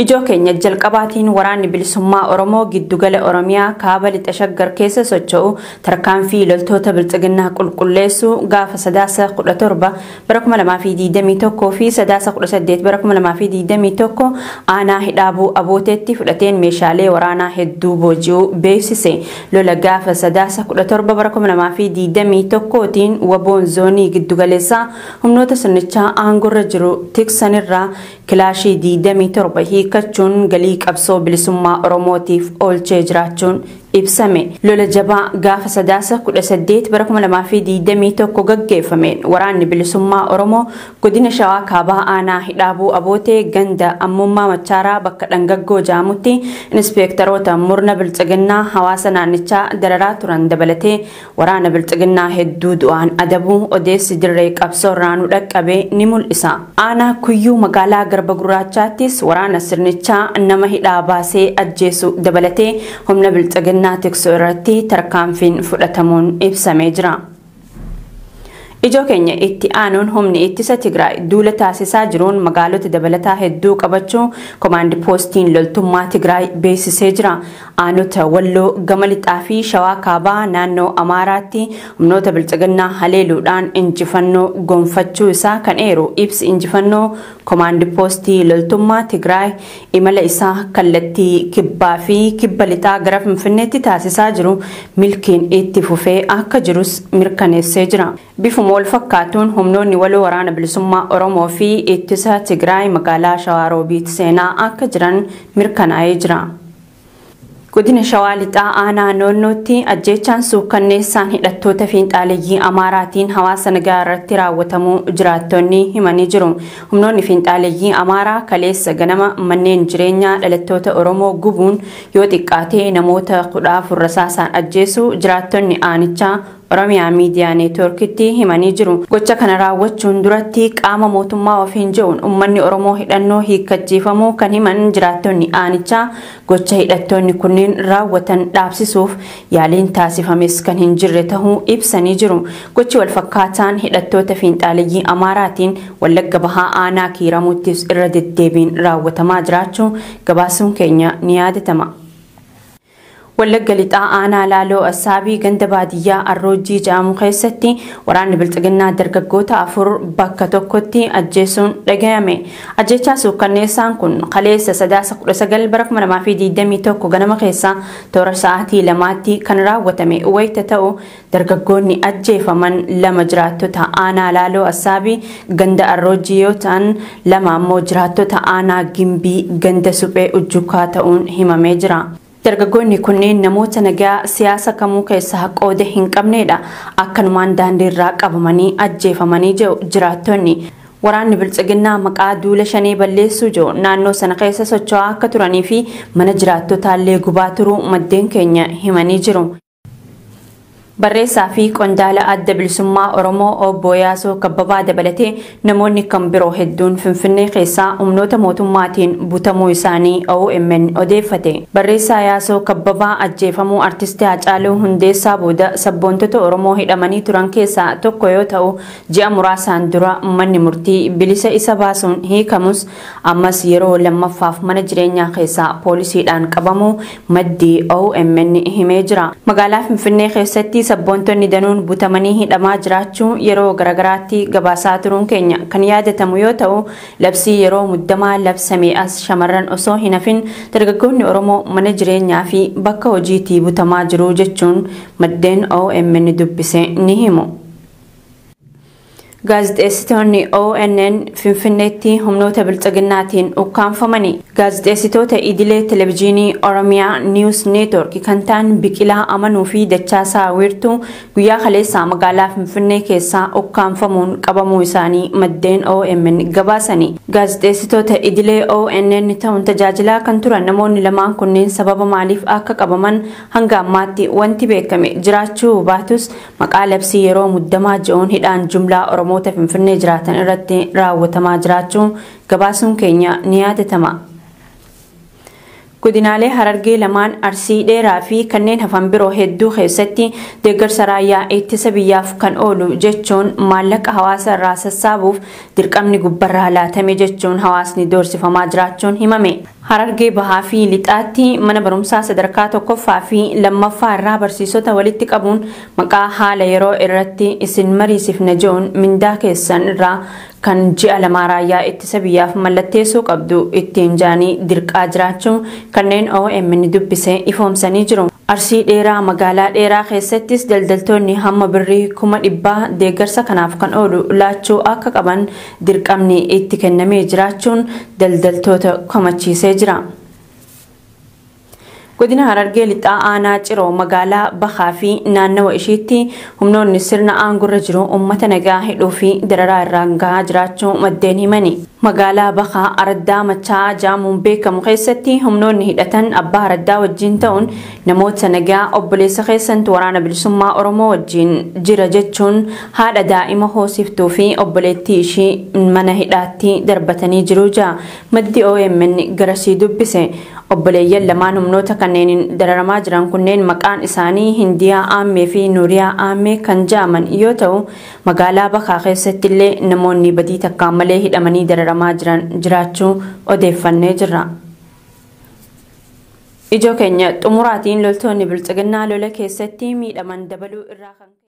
Ijoo keenya jalqabaatiin waraanni bilisummaa Oromoo giddugala Oromiyaa kaaba lixa shaggar keessa socho'u tarkaanfii loltoota biltsiginnaa qulqulleessuu gaafa 17 bara 2021 fi 18 bara 2021 aanaa hidhaabuu abooteetti fudhateen meeshaalee waraanaa hedduu booji'uu beeksise. Lola gaafa 17 bara 2021tiin waboon zoonii giddugaleessaa humnoota sirnichaa aangorra jiru tiksanirraa kilaashii 27 hiikachuun galii qabsoo bilisummaa Oromootiif oolchee jiraachuun ibsame. Lola jabaa gaafa 18 bara 2021 gaggeeffameen waraanni bilisummaa Oromoo godina Shawaa kaabaa aanaa hidhaabuu abootee ganda ammummaa machaaraa bakka dhangaggoo jaamutti inspektaroota murna biltsiginnaa hawaasa naannichaa dararaa turan dabalatee waraana biltsiginnaa hedduu du'aan adabuu odeessi dirree qabsoo irraanuu dhaqqabee ni mul'isa. Aanaa kuyyuu magaalaa Garba Gurraachaattis waraana sirnichaa nama hidhaa baasee ajjeesu dabalatee humna biltsiginnaa tiksoo irratti tarkaanfiin fudhatamuun ibsamee jira. Ijoo keenya itti aanuun humni ittisa Tigraay duula taasisaa jiruun magaalota dabalataa hedduu qabachuu komaandi poostiin loltummaa Tigraay beeksisee jira. Aanota Walloo, Gama Lixaa fi Shawaa kaabaa naannoo Amaaraatti humnoota biltsiginnaa haleeluudhaan injifannoo gonfachuu isaa kan eeru ibsi injifannoo komaandi poostii loltummaa Tigraay imala isaa kallattii kibbaa fi kibba lixaa gara Finfinneetti taasisaa jiru milkiin itti fufee akka jirus mirkaneessee jira. Bifuma wal fakkaatuun humnoonni waloo waraana bilisummaa Oromoo fi ittisa Tigraay magaalaa Shawaaroobiitti seenaa akka jiran mirkanaa'ee jira. Godina Shawaa Lixaa aanaa noonnootti ajjeechaan suukkanneessaan hidhattoota fiinxaaleeyyii Amaaraatiin hawaasa nagaa irratti raawwatamuu jiraattonni himanii jiru. Humnoonni fiinxaaleeyyii Amaaraa kaleessa ganama manneen jireenyaa dhalattoota Oromoo gubuun yoo xiqqaatee namoota 14 rasaasaan ajjeesuu jiraattonni aanichaa Oromiyaa miidiyaa neetworkitti himanii jiru. Gocha kana raawwachuun duratti qaama mootummaa ofiin je'uun uummanni Oromoo hidhannoo hiikkachiifamuu kan himan jiraattonni aanichaa gocha hidhattoonni kunneen raawwatan dhaabsisuuf yaaliin taasifames kan hin jirre tahuu ibsanii jiru. Gochi wal fakkaataan hidhattoota fiinxaaleeyyii Amaaraatiin Wallagga Bahaa aanaa Kiiramuttis irra deddeebiin raawwatamaa jiraachuu gabaasuun keenya ni yaadatama. Wallagga Lixaa aanaa Laaloo Assaabii ganda baadiyyaa Arroojii jedhamu keessatti waraanni biltsiginnaa dargaggoota 4 bakka tokkotti ajjeesuun dhagayame. Ajjeechaa suukkanneessaan kun kaleessa 19 bara 2021 ganama keessa toora sa'aatii 2tti kan raawwatame wayita ta'u dargaggoonni ajjeefaman 2 jiraattota aanaa Laaloo Assaabii ganda Arroojii yoo ta'an 2 ammoo jiraattota aanaa Gimbii ganda Suphee Ujjukaa ta'uun himamee jira. Dargaggoonni kunneen namoota nagaa siyaasa kamuu keessaa qooda hin qabnedha. Akkanumaan daandii irraa qabamanii ajjeefamanii jiraattonni. Waraanni biltsiginnaa maqaa duula shanii balleessuu jiru naannoo sana keessa socho'aa akka turanii fi mana jiraattotaallee gubaa turuu maddeen keenya himanii jiru. Barreessaa fi qondaala adda bilisummaa Oromoo obbo Yaasoo Kabbabaa dabalatee namoonni kan biroo hedduun Finfinnee keessaa humnoota mootummaatiin butamuu isaanii OMN odeeffate. Barreessaa Yaasoo Kabbabaa ajjeefamuu artistii Hacaaluu Hundeessaa booda sabboontota Oromoo hidhamanii turan keessaa tokko yoo ta'u ji'a muraasaan dura manni murtii bilisa isa baasuun hiikamus ammas yeroo lammaffaaf mana jireenyaa keessaa poolisiidhaan qabamuu maddii OMN himee jira. Magaalaa Finfinnee keessatti sabboontonni danuun butamanii hidhamaa jiraachuu yeroo garagaraatti gabaasaa turuun keenya kan yaadatamu yoo ta'u labsii yeroo muddamaa labsamee as shamarran osoo hin hafin dargaggoonni Oromoo mana jireenyaa fi bakka hojiitii butamaa jiru jechuun maddeen OMN dubbise ni himu. Gaazexeessitoonni ONN Finfinneetti humnoota biltsiginnaatiin ukkaanfamanii. Gaazexeessitoota idilee televezyiinii Oromiyaa News Network kan ta'an Biqilaa Amanuu fi Dachaasaa Wiirtuu guyyaa kaleessaa magaalaa Finfinnee keessaa ukkaanfamuun qabamuu isaanii maddeen OMN gabaasanii. Gaazexeessitoota idilee ONN ta'uun tajaajilaa kan turan namoonni lamaan kunneen sababa maaliif akka qabaman hanga ammaatti wanti beekame jiraachuu baatus maqaa labsii yeroo muddamaa je'uun hidhaan jumlaa Oromoo Finfinnee jiraatan irratti raawwatamaa jiraachuu gabaasuun keenya ni yaadatama. Godinaalee Harargee lamaan Arsii dheeraa fi kanneen hafan biroo hedduu keessatti deeggarsa raayyaa ittisa biyyaaf kan oolu jechuun maallaqa hawaasa irraa sassaabuuf dirqamni gubbarraa laatame jechuun hawaasni doorsifamaa jiraachuun himame. Harargee bahaa fi lixaatti mana barumsaa sadarkaa tokkoffaa fi lammaffaa irraa barsiisota walitti qabuun maqaa haala yeroo irratti isin mariisifna jechuun mindaa keessan irraa kan ji'a lamaa raayyaa ittisa biyyaaf mallatteessuu qabdu ittiin jaanii dirqaa jiraachuu kanneen OMN dubbisee ifoomsanii jiru. Arsii dheeraa magaalaa dheeraa keessattis daldaltoonni hamma birrii 100,000 deeggarsa kanaaf kan oolu laachuu akka qaban dirqamni itti kennamee jiraachuun daldaltoota komachiisee jira. Godina Harargee lixaa aanaa Ciroo magaalaa Bahaa fi naannawa ishiitti humnoonni sirna aangurra jiru uummata nagaa hidhuu fi dararaa irraan gahaa jiraachuu maddeen himani. Magaalaa Bahaa Addaa machaa jaamuun beekamu keessatti humnoonni hidhatan abbaa Addaa wajjin ta'uun namoota nagaa obboleessa keessantu waraana bilisummaa Oromoo wajjin jira jechuun haadha daa'ima hoosiftuu fi obboleettii ishii mana hidhaatti darbatanii jiru jaa maddi OMN garasii dubbise. Obboleeyyan lamaan humnoota kanneen dararamaa jiran kunneen maqaan isaanii Hindiyaa Aammee fi Nuuriyaa Aammee kan jaaman yoo ta'u magaalaa Bahaa keessatti illee namoonni badii takkaan malee hidhamanii dararamaa jiran jiraachuu odeeffannee jirra. Ijoo keenya xumuraatiin loltoonni biltsiginnaa lola keessatti miidhaman dabaluu irraa kan